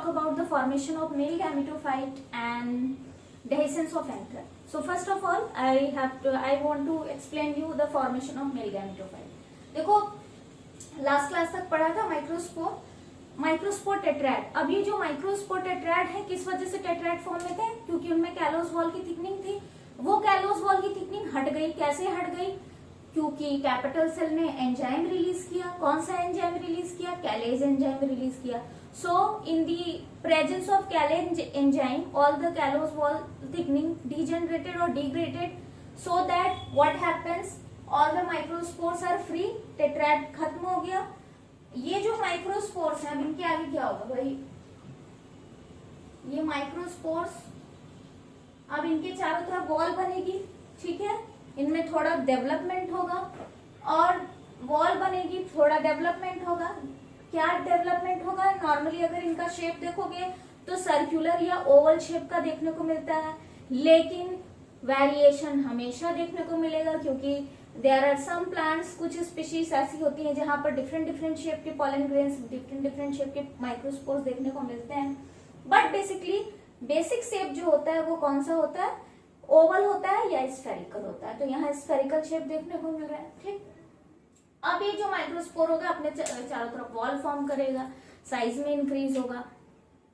talk about the formation of male gametophyte and dehiscence of anther. So first of all, I want to explain you the formation of male gametophyte. देखो last class तक पढ़ा था microspore टेट्रैड. अब ये जो microspore टेट्रैड है किस वजह से टेट्रैड फॉर्म में थे? क्योंकि उनमें कैलोस वॉल की थिकनिंग थी. वो कैलोस वॉल की थिकनिंग हट गई. कैसे हट गई? क्योंकि कैपिटल सेल ने एंजाइम रिलीज किया. कौन सा एंजाइम रिलीज किया? कैलेज एंजाइम रिलीज किया. So in the presence of callase enzyme all the callose wall thickening degenerated और degraded, so that what happens, all the microspores are free. Tetrad खत्म हो गया. ये जो माइक्रोस्पोर्स हैं, अब इनके आगे क्या होगा भाई? ये माइक्रोस्पोर्स, अब इनके चारों तरफ वॉल बनेगी. ठीक है, इनमें थोड़ा डेवलपमेंट होगा और वॉल बनेगी, थोड़ा डेवलपमेंट होगा. क्या डेवलपमेंट होगा? नॉर्मली अगर इनका शेप देखोगे तो सर्कुलर या ओवल शेप का देखने को मिलता है, लेकिन वेरिएशन हमेशा देखने को मिलेगा क्योंकि देयर आर सम प्लांट्स, कुछ स्पीशीज ऐसी होती हैं जहां पर डिफरेंट डिफरेंट शेप के pollen grains, different different shape के माइक्रोस्पोर्स देखने को मिलते हैं. बट बेसिकली बेसिक शेप जो होता है वो कौन सा होता है? ओवल होता है या स्फेरिकल होता है. तो यहाँ स्फेरिकल शेप देखने को मिल रहा है. ठीक, अब ये जो माइक्रोस्पोर होगा अपने चारों तरफ वॉल फॉर्म करेगा, साइज में इंक्रीज होगा.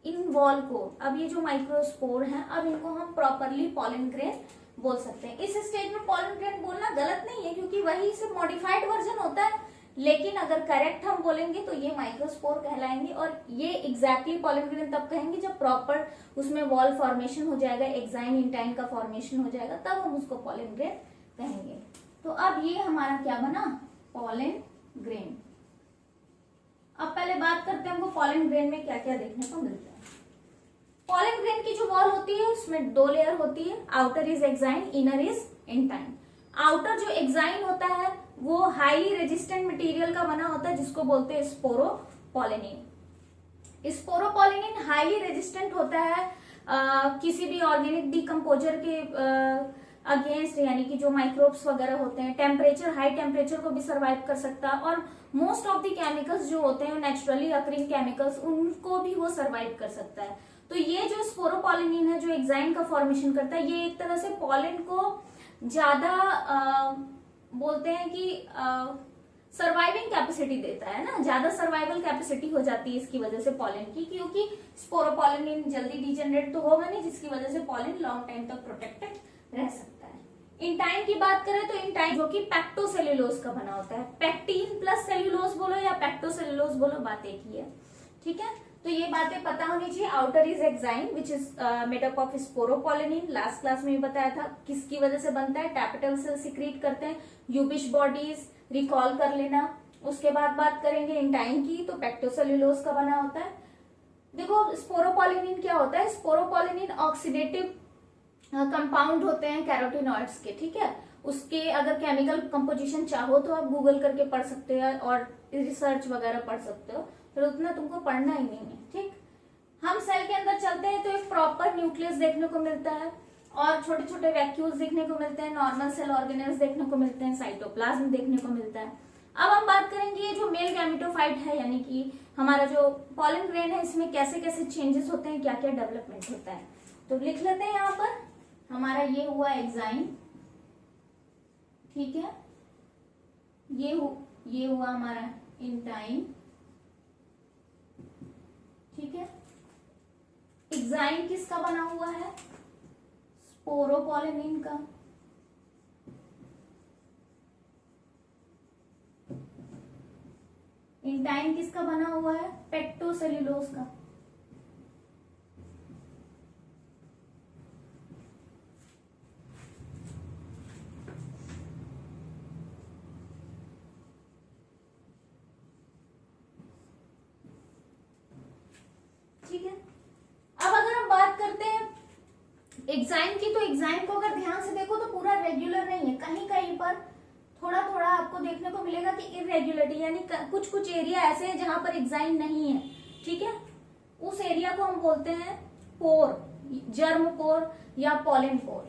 इन वॉल को, अब ये जो माइक्रोस्पोर हैं, अब इनको हम प्रॉपरली पॉलन ग्रेन बोल सकते हैं. इस स्टेज में पॉलन ग्रेन बोलना गलत नहीं है क्योंकि वही से मॉडिफाइड वर्जन होता है, लेकिन अगर करेक्ट हम बोलेंगे तो ये माइक्रोस्पोर कहलाएंगे. और ये एग्जैक्टली पॉलन ग्रेन तब कहेंगे जब प्रॉपर उसमें वॉल फॉर्मेशन हो जाएगा, एक्साइन इंटाइन का फॉर्मेशन हो जाएगा, तब हम उसको पॉलन ग्रेन कहेंगे. तो अब ये हमारा क्या बना? Pollen grain. अब पहले बात करते हैं हमको पॉलन ग्रेन में क्या क्या देखने को मिलता है. पॉलन ग्रेन की जो वॉल होती है उसमें दो लेयर होती है. Outer is exine, inner is intine. Outer जो एक्साइन होता है वो हाईली रेजिस्टेंट मटेरियल का बना होता है जिसको बोलते हैं स्पोरोपोलिनिन. स्पोरोपोलिनिन हाईली रेजिस्टेंट होता है किसी भी ऑर्गेनिक डिकम्पोजर के अगेंस्ट, यानी कि जो माइक्रोब्स वगैरह होते हैं. टेम्परेचर, हाई टेम्परेचर को भी सर्वाइव कर सकता है और मोस्ट ऑफ द केमिकल्स जो होते हैं नेचुरली अकरिंग केमिकल्स, उनको भी वो सर्वाइव कर सकता है. तो ये जो स्पोरोपोलिनिन है जो एक्साइन का फॉर्मेशन करता है, ये एक तरह से पॉलन को ज्यादा बोलते हैं कि सर्वाइविंग कैपेसिटी देता है ना, ज्यादा सर्वाइवल कैपेसिटी हो जाती है इसकी वजह से पॉलन की, क्योंकि स्पोरोपोलिनिन जल्दी डिजेनरेट तो होगा नहीं, जिसकी वजह से पॉलन लॉन्ग टाइम तक प्रोटेक्टेड रह सकता है. इंटाइन की बात करें तो इंटाइन जो कि पैक्टोसेल्यूलोज का बना होता है. पैक्टीन प्लस सेल्यूलोज बोलो या पैक्टोसेल्यूलोज बोलो, बात एक ही है. ठीक है, तो ये बातें पता होनी चाहिए. Outer is exine which is made up of sporopollenin. Last class में भी बताया था किसकी वजह से बनता है. कैपिटल सेल सिक्रीट करते हैं. यूबिश बॉडीज रिकॉल कर लेना. उसके बाद बात करेंगे इंटाइन की, तो पैक्टोसेल्यूलोज का बना होता है. देखो स्पोरोपोलिनिन क्या होता है. स्पोरोपोलिनिन ऑक्सीडेटिव कंपाउंड होते हैं कैरोटीनॉइड्स के. ठीक है, उसके अगर केमिकल कंपोजिशन चाहो तो आप गूगल करके पढ़ सकते हो और रिसर्च वगैरह पढ़ सकते हो, फिर उतना तुमको पढ़ना ही नहीं है. ठीक, हम सेल के अंदर चलते हैं तो एक प्रॉपर न्यूक्लियस देखने को मिलता है और छोटे छोटे वैक्यूल्स देखने को मिलते हैं, नॉर्मल सेल ऑर्गेनेल्स देखने को मिलते हैं, साइटोप्लाज्म देखने को मिलता है. अब हम बात करेंगे ये जो मेल गैमेटोफाइट है, यानी कि हमारा जो पॉलन ग्रेन है, इसमें कैसे कैसे चेंजेस होते हैं, क्या क्या डेवलपमेंट होता है. तो लिख लेते हैं यहाँ पर. हमारा ये हुआ एक्साइन. ठीक है, ये हुआ हमारा इंटाइन. ठीक है, एक्साइन किसका बना हुआ है? स्पोरोपोलिनिन का. इंटाइन किसका बना हुआ है? पैक्टोसेल्यूलोज का. ठीक है, अब अगर हम बात करते हैं एक्साइन की, तो एक्साइन को अगर ध्यान से देखो तो पूरा रेगुलर नहीं है. कहीं कहीं पर थोड़ा थोड़ा आपको देखने को मिलेगा कि इरेगुलरिटी, यानी कुछ कुछ एरिया ऐसे हैं जहां पर एक्साइन नहीं है. ठीक है, उस एरिया को हम बोलते हैं पोर, जर्म पोर या पॉलन पोर.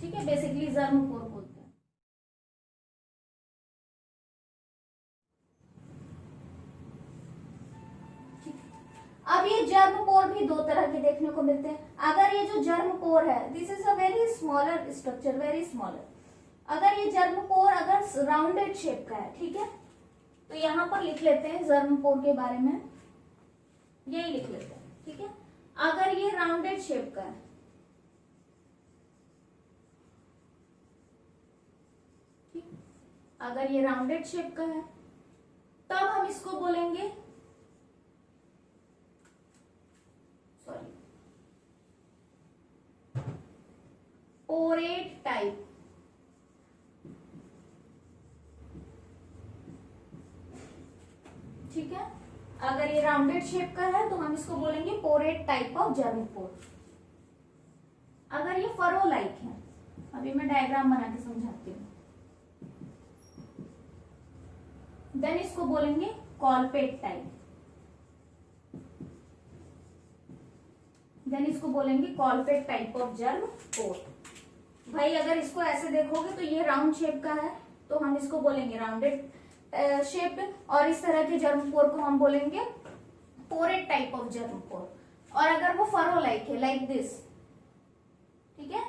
ठीक है, बेसिकली जर्म पोर बोलते हैं. ठीक, अब ये जर्म पोर भी दो तरह के देखने को मिलते हैं। अगर ये जो जर्म पोर है, this is a very smaller structure, very smaller. अगर ये जर्म पोर अगर राउंडेड शेप का है, ठीक है, तो यहां पर लिख लेते हैं जर्म पोर के बारे में, यही लिख लेते हैं, ठीक है। अगर ये राउंडेड शेप का है, ठीक, अगर ये राउंडेड शेप का है, तब हम इसको बोलेंगे, सॉरी, पोरेट टाइप। ठीक है, अगर ये राउंडेड शेप का है तो हम इसको बोलेंगे पोरेट टाइप ऑफ जर्म पोर। अगर ये फरो लाइक है, अभी मैं डायग्राम बना के समझाती हूँ, देन इसको बोलेंगे कॉलपेट टाइप, देन इसको बोलेंगे कॉलपेट टाइप ऑफ जर्म पोर। भाई अगर इसको ऐसे देखोगे तो ये राउंड शेप का है, तो हम इसको बोलेंगे राउंडेड शेप, और इस तरह के जर्म पोर को हम बोलेंगे पोरेट टाइप ऑफ जर्म पोर। और अगर वो फरो लाइक है, लाइक दिस, ठीक है,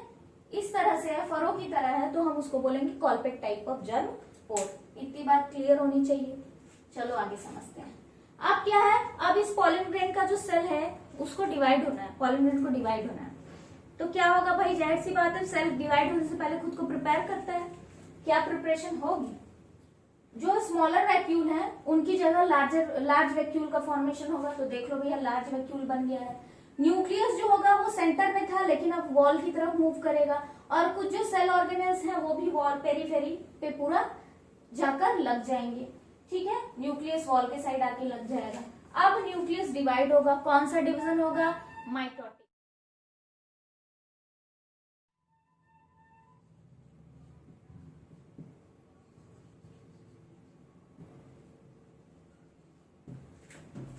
इस तरह से है, फरो की तरह है, तो हम उसको बोलेंगे कॉलपेट टाइप ऑफ जर्म पोर। इतनी बात क्लियर होनी चाहिए। चलो आगे समझते हैं। अब क्या है, अब इस पॉलन ग्रेन का जो सेल है उसको डिवाइड होना है, पॉलन ग्रेन को डिवाइड होना है, तो क्या होगा भाई, जाहिर सी बात है, सेल डिवाइड होने से पहले खुद को प्रिपेयर करता है। क्या प्रिपरेशन होगी, जो स्मॉलर वैक्यूल है उनकी जगह लार्ज वैक्यूल का फॉर्मेशन होगा। तो देख लो भैया, लार्ज वैक्यूल बन गया है। न्यूक्लियस जो होगा वो सेंटर में था, लेकिन अब वॉल की तरफ मूव करेगा, और कुछ जो सेल ऑर्गेनेल्स हैं वो भी वॉल पेरीफेरी पे पूरा जाकर लग जाएंगे। ठीक है, न्यूक्लियस वॉल के साइड आके लग जाएगा। अब न्यूक्लियस डिवाइड होगा, कौन सा डिवीजन होगा, माइटोटिक।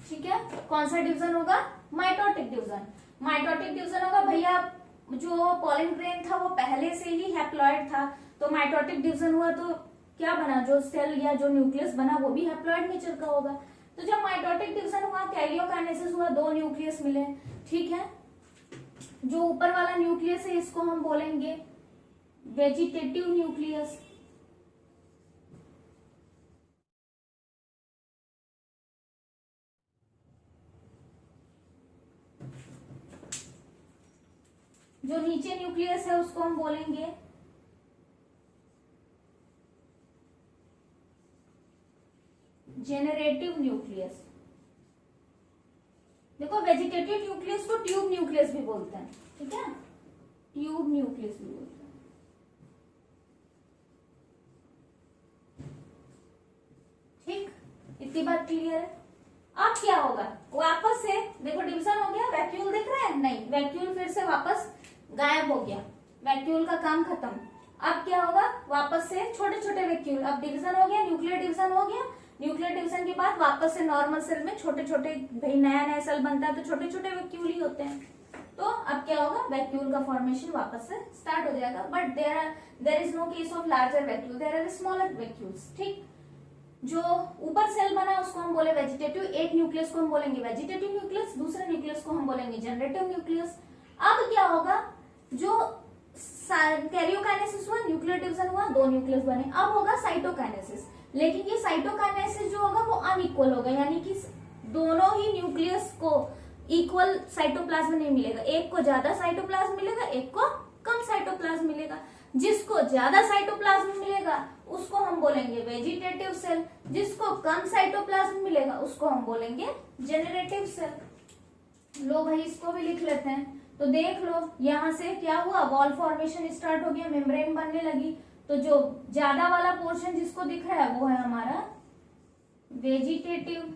ठीक है, कौन सा डिवीजन होगा, माइटोटिक डिवीजन। माइटोटिक डिवीजन होगा भैया, जो पॉलन ग्रेन था वो पहले से ही हैप्लॉइड था, तो माइटोटिक डिवीजन हुआ तो क्या बना, जो सेल या जो न्यूक्लियस बना वो भी हैप्लॉइड नेचर का होगा। तो जब माइटोटिक डिवीजन हुआ, कैरियोकाइनेसिस हुआ, दो न्यूक्लियस मिले। ठीक है, जो ऊपर वाला न्यूक्लियस है इसको हम बोलेंगे वेजिटेटिव न्यूक्लियस, जो नीचे न्यूक्लियस है उसको हम बोलेंगे जेनरेटिव न्यूक्लियस। देखो, वेजिटेटिव न्यूक्लियस को ट्यूब न्यूक्लियस भी बोलते हैं। ठीक है, ट्यूब न्यूक्लियस भी बोलते हैं। ठीक, इतनी बात क्लियर है। अब क्या होगा, वापस से देखो, डिवीजन हो गया, वैक्यूल दिख रहा है, नहीं, वैक्यूल फिर से वापस गायब हो गया, वैक्यूल का काम खत्म। अब क्या होगा, वापस से छोटे छोटे वैक्यूल, अब डिवीजन हो गया, न्यूक्लियर डिवीजन हो गया। न्यूक्लियर डिवीजन के बाद वापस से नॉर्मल सेल में छोटे छोटे, भाई नया नया सेल बनता है तो छोटे छोटे वैक्यूल ही होते हैं। तो अब क्या होगा, वैक्यूल का फॉर्मेशन वापस से स्टार्ट हो जाएगा। But there is no case of larger vacuole, there are smaller vacuoles. ठीक, जो ऊपर सेल बना उसको हम बोले वेजिटेटिव, एक न्यूक्लियस को हम बोलेंगे वेजिटेटिव न्यूक्लियस, दूसरे न्यूक्लियस को हम बोलेंगे जनरेटिव न्यूक्लियस। अब क्या होगा, जो कैरियोकाइनेसिस हुआ, न्यूक्लियर डिवीजन हुआ, दो न्यूक्लियस बने। अब होगा साइटोकाइनेसिस, लेकिन ये साइटोकाइनेसिस जो होगा वो अनइक्वल होगा, यानी कि दोनों ही न्यूक्लियस को इक्वल साइटोप्लाज्म नहीं मिलेगा, एक को ज्यादा साइटोप्लाज्म मिलेगा, एक को कम साइटोप्लाज्म मिलेगा। जिसको ज्यादा साइटोप्लाज्म मिलेगा उसको हम बोलेंगे वेजिटेटिव सेल, जिसको कम साइटोप्लाज्म मिलेगा उसको हम बोलेंगे जेनरेटिव सेल। लो भाई, इसको भी लिख लेते हैं। तो देख लो, यहां से क्या हुआ, वॉल फॉर्मेशन स्टार्ट हो गया, मेम्ब्रेन बनने लगी। तो जो ज्यादा वाला पोर्शन जिसको दिख रहा है वो है हमारा वेजिटेटिव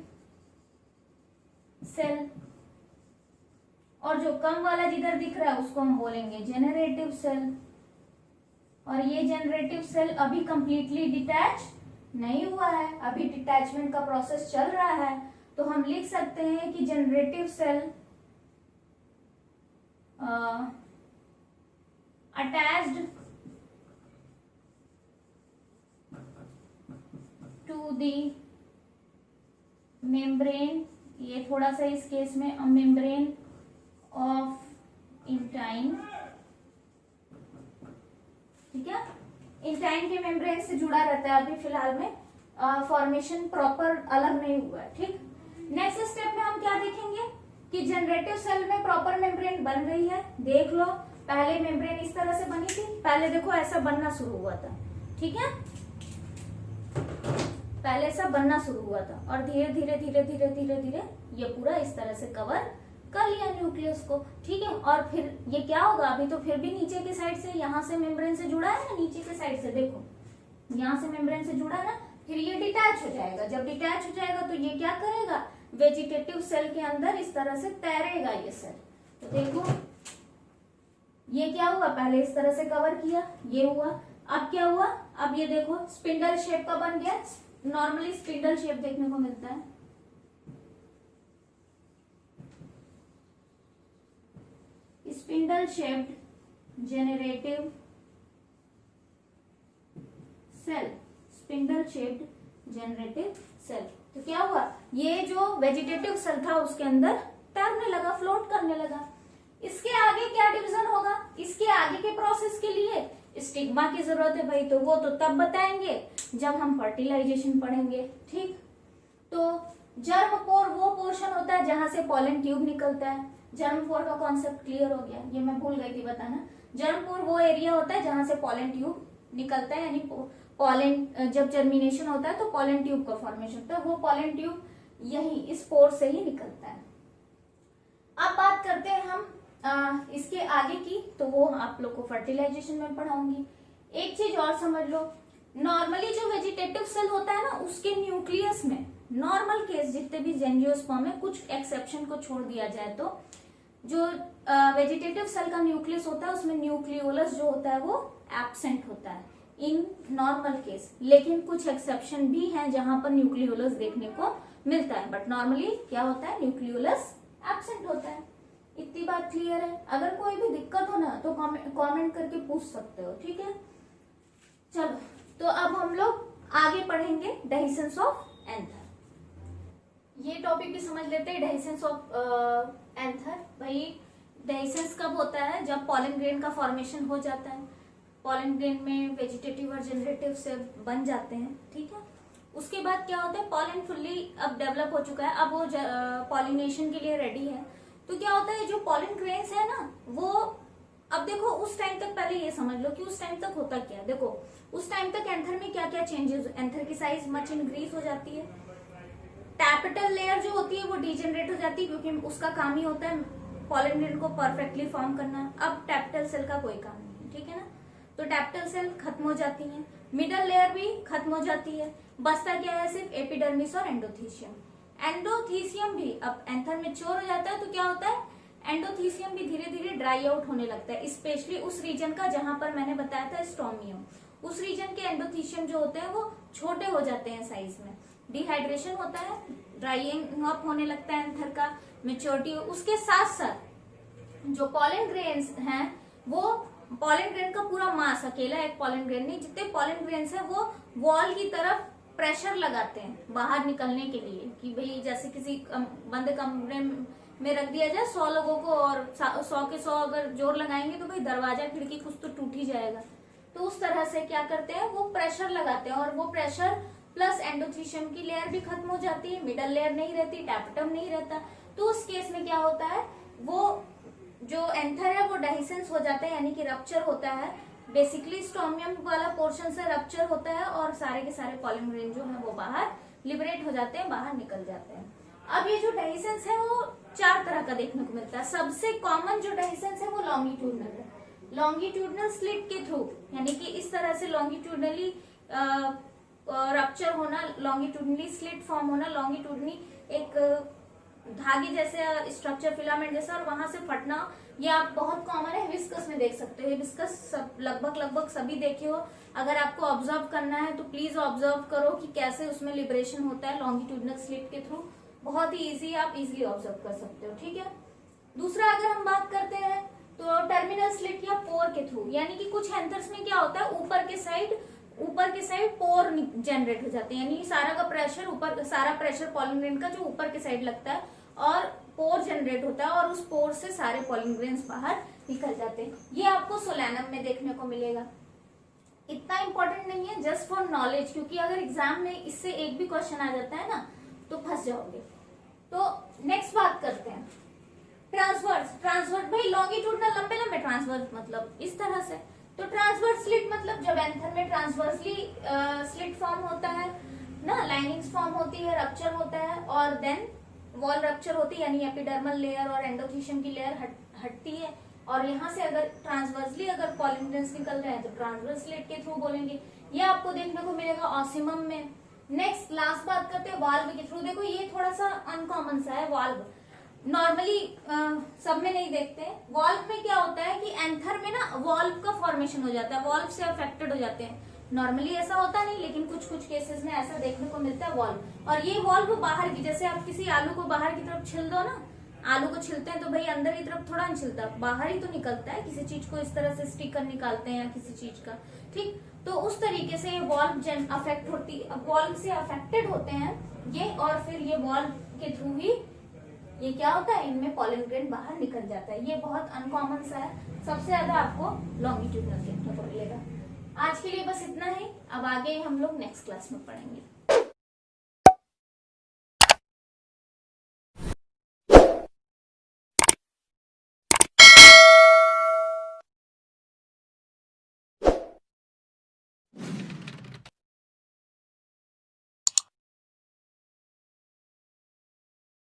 सेल, और जो कम वाला जिधर दिख रहा है उसको हम बोलेंगे जेनरेटिव सेल। और ये जनरेटिव सेल अभी कंप्लीटली डिटैच नहीं हुआ है, अभी डिटैचमेंट का प्रोसेस चल रहा है। तो हम लिख सकते हैं कि generative cell attached to the membrane ये थोड़ा सा इस केस में मेम्ब्रेन ऑफ इंटाइन, ठीक है, इंटाइन के मेम्ब्रेन से जुड़ा रहता है अभी फिलहाल में, फॉर्मेशन प्रॉपर अलग नहीं हुआ है, ठीक। नेक्स्ट स्टेप में हम क्या देखेंगे कि जनरेटिव सेल में प्रॉपर मेम्ब्रेन बन रही है। देख लो, पहले मेम्ब्रेन इस तरह से बनी थी, पहले देखो ऐसा बनना शुरू हुआ था, ठीक है, पहले ऐसा बनना शुरू हुआ था और धीरे धीरे धीरे धीरे धीरे धीरे ये पूरा इस तरह से कवर कर लिया न्यूक्लियस को, ठीक है। और फिर ये क्या होगा, अभी तो फिर भी नीचे के साइड से, यहाँ से मेम्ब्रेन से जुड़ा है ना, नीचे के साइड से देखो, यहाँ से मेम्ब्रेन से जुड़ा है ना, फिर ये डिटैच हो जाएगा। जब डिटैच हो जाएगा तो ये क्या करेगा, वेजिटेटिव सेल के अंदर इस तरह से तैरेगा ये सेल। तो देखो ये क्या हुआ, पहले इस तरह से कवर किया, ये हुआ, अब क्या हुआ, अब ये देखो स्पिंडल शेप का बन गया। नॉर्मली स्पिंडल शेप देखने को मिलता है, spindle shaped generative cell, spindle shaped generative cell. तो क्या हुआ, ये जो वेजिटेटिव सेल था उसके अंदर तैरने लगा, फ्लोट करने लगा। इसके आगे क्या डिवीजन होगा, इसके आगे के प्रोसेस के लिए स्टिग्मा की जरूरत है भाई, तो वो तो तब बताएंगे जब हम फर्टिलाइजेशन पढ़ेंगे, ठीक। तो जर्म पोर वो पोर्शन होता है जहां से पॉलन ट्यूब निकलता है। जर्म पोर का कॉन्सेप्ट क्लियर हो गया, ये मैं भूल गई थी बताना। जर्म पोर वो एरिया होता है जहां से पॉलन ट्यूब निकलता है, यानी पॉलन जब जर्मिनेशन होता है तो पॉलन ट्यूब का फॉर्मेशन होता है, वो पॉलन ट्यूब यही इस पोर से ही निकलता है। अब बात करते हैं हम इसके आगे की, तो वो आप लोग को फर्टिलाइजेशन में पढ़ाऊंगी। एक चीज और समझ लो, नॉर्मली जो वेजिटेटिव सेल होता है ना, उसके न्यूक्लियस में नॉर्मल केस जितने भी एंजियोस्पर्म है, कुछ एक्सेप्शन को छोड़ दिया जाए तो जो वेजिटेटिव सेल का न्यूक्लियस होता है उसमें न्यूक्लियोलस जो होता है वो एब्सेंट होता है इन नॉर्मल केस। लेकिन कुछ एक्सेप्शन भी हैं जहां पर न्यूक्लियोलस देखने को मिलता है, बट नॉर्मली क्या होता है, न्यूक्लियोलस एब्सेंट होता है। इतनी बात क्लियर है। अगर कोई भी दिक्कत हो ना तो कमेंट करके पूछ सकते हो, ठीक है। चलो, तो अब हम लोग आगे पढ़ेंगे डेहिसेंस ऑफ एंथर। ये टॉपिक भी समझ लेते हैं, डेहिसेंस ऑफ एंथर। भाई डेहिसेंस कब होता है, जब पॉलन ग्रेन का फॉर्मेशन हो जाता है, पॉलन ग्रेन में वेजिटेटिव और जनरेटिव से बन जाते हैं, ठीक है। उसके बाद क्या होता है, पॉलन फुल्ली अब डेवलप हो चुका है, अब वो पॉलिनेशन के लिए रेडी है। तो क्या होता है, जो पॉलन ग्रेन्स है ना, वो अब देखो उस टाइम तक, पहले ये समझ लो कि उस टाइम तक होता क्या है। देखो उस टाइम तक एंथर में क्या क्या चेंजेस, एंथर की साइज मच इंक्रीज हो जाती है, टैपिटल लेयर जो होती है वो डिजेनरेट हो जाती है, क्योंकि उसका काम ही होता है पॉलन ग्रेन को परफेक्टली फॉर्म करना। अब टैपिटल सेल का कोई काम नहीं है, ठीक है ना। तो टैपिटल सेल खत्म हो जाती है, मिडल लेयर भी खत्म हो जाती है, बचता क्या है, सिर्फ एपिडर्मिस और एंडोथीसियम। एंडोथीसियम भी, अब एंथर मैच्योर हो जाता है तो क्या होता है, एंडोथीसियम भी धीरे धीरे ड्राई आउट होने लगता है, स्पेशली उस रीजन का जहां पर मैंने बताया था स्टोमियम, उस रीजन के एंडोथीसियम जो होते हैं वो छोटे हो जाते हैं साइज में, डिहाइड्रेशन होता है, ड्राइंग अप होने लगता है एंथर का, मेच्योरिटी। उसके साथ साथ जो पॉलन ग्रेन्स हैं, वो पॉलन ग्रेन का पूरा मास, अकेला एक पॉलन ग्रेन नहीं, जितने पॉलन ग्रेन्स हैं वो वॉल की तरफ प्रेशर लगाते हैं बाहर निकलने के लिए, कि भाई जैसे किसी बंद कमरे में रख दिया जाए 100 लोगों को और 100 के 100 अगर जोर लगाएंगे तो भाई दरवाजा खिड़की कुछ तो टूट ही जाएगा। तो उस तरह से क्या करते हैं, वो प्रेशर लगाते हैं, और वो प्रेशर प्लस एंडोथीसियम की लेयर भी खत्म हो जाती है, मिडल लेयर नहीं रहती, टैपिटम नहीं रहता। तो उस केस में क्या होता है, वो जो एंथर है वो डेहिसेंस हो जाता है, यानी कि रप्चर होता है। बेसिकली स्टोमियम वाला पोर्शन से रप्चर होता है और सारे के सारे पॉलन ग्रेन जो है वो बाहर लिबरेट हो जाते हैं, बाहर निकल जाते हैं। अब ये जो डेहिसेंस है वो 4 तरह का देखने को मिलता है। सबसे कॉमन जो डेहिसेंस है वो लॉन्गिट्यूडनल है, लॉन्गिट्यूडनल स्लिट के थ्रू, यानी कि इस तरह से लॉन्गिट्यूडनली रप्चर होना, लॉन्गिट्यूडनली स्लिट फॉर्म होना, लॉन्गिट्यूडनली एक धागे जैसे स्ट्रक्चर, फिलामेंट जैसा, और वहां से फटना। ये आप बहुत कॉमन है, हिबिस्कस में देख सकते हो, हिबिस्कस सब लगभग सभी देखे हो। अगर आपको ऑब्जर्व करना है तो प्लीज ऑब्जर्व करो कि कैसे उसमें लिबरेशन होता है लॉन्गिट्यूडनल स्लिट के थ्रू, बहुत ही इजी, आप इजीली ऑब्जर्व कर सकते हो, ठीक है। दूसरा अगर हम बात करते हैं तो टर्मिनल स्लिट या पोर के थ्रू, यानी कि कुछ एंथर्स में क्या होता है, ऊपर के साइड पोर जनरेट हो जाते हैं, यानी सारा का प्रेशर ऊपर, सारा प्रेशर पॉलन ग्रेन का जो ऊपर के साइड लगता है और पोर जनरेट होता है और उस पोर से सारे पॉलन ग्रेन्स बाहर निकल जाते हैं। ये आपको सोलैनम में देखने को मिलेगा। इतना इंपॉर्टेंट नहीं है, जस्ट फॉर नॉलेज, क्योंकि अगर एग्जाम में इससे एक भी क्वेश्चन आ जाता है ना तो फंस जाओगे। तो नेक्स्ट बात करते हैं ट्रांसवर्स। ट्रांसवर्स भाई लॉन्गिट्यूडनल लंबे लंबे, ट्रांसवर्स मतलब इस तरह से। तो ट्रांसवर्स स्लिट मतलब जब एंथर में ट्रांसवर्सली स्लिट फॉर्म होता है ना, लाइनिंग्स फॉर्म होती है, रप्चर होता है और देन वॉल रप्चर होती है, यानी एपिडर्मल लेयर और एंडोथीशियम की लेयर हटती है और यहाँ से अगर ट्रांसवर्सली अगर पॉलन ग्रेन्स निकल रहे हैं तो ट्रांसवर्स स्लिट के थ्रू बोलेंगे। ये आपको देखने को मिलेगा ऑसिमम में। नेक्स्ट लास्ट बात करते हैं वाल्व के थ्रू। देखो ये थोड़ा सा अनकॉमन सा है, वाल्व नॉर्मली सब में नहीं देखते। वाल्व में क्या होता है कि एंथर में ना वाल्व का फॉर्मेशन हो जाता है, वाल्व से अफेक्टेड हो जाते हैं। नॉर्मली ऐसा होता नहीं, लेकिन कुछ कुछ केसेस में ऐसा देखने को मिलता है वाल्व। और ये वाल्व बाहर की, जैसे आप किसी आलू को बाहर की तरफ छिल दो ना, आलू को छिलते हैं तो भाई अंदर की तरफ थोड़ा नहीं छिलता, बाहर ही तो निकलता है। किसी चीज को इस तरह से स्टिकर निकालते हैं या किसी चीज का, ठीक। तो उस तरीके से ये वाल्व अफेक्ट होती, वाल्व से अफेक्टेड होते हैं ये, और फिर ये वाल्व के थ्रू ही ये क्या होता है, इनमें पॉलन ग्रेन बाहर निकल जाता है। ये बहुत अनकॉमन सा है, सबसे ज्यादा आपको लॉन्गिट्यूडनल देखने को मिलेगा। आज के लिए बस इतना ही, अब आगे हम लोग नेक्स्ट क्लास में पढ़ेंगे।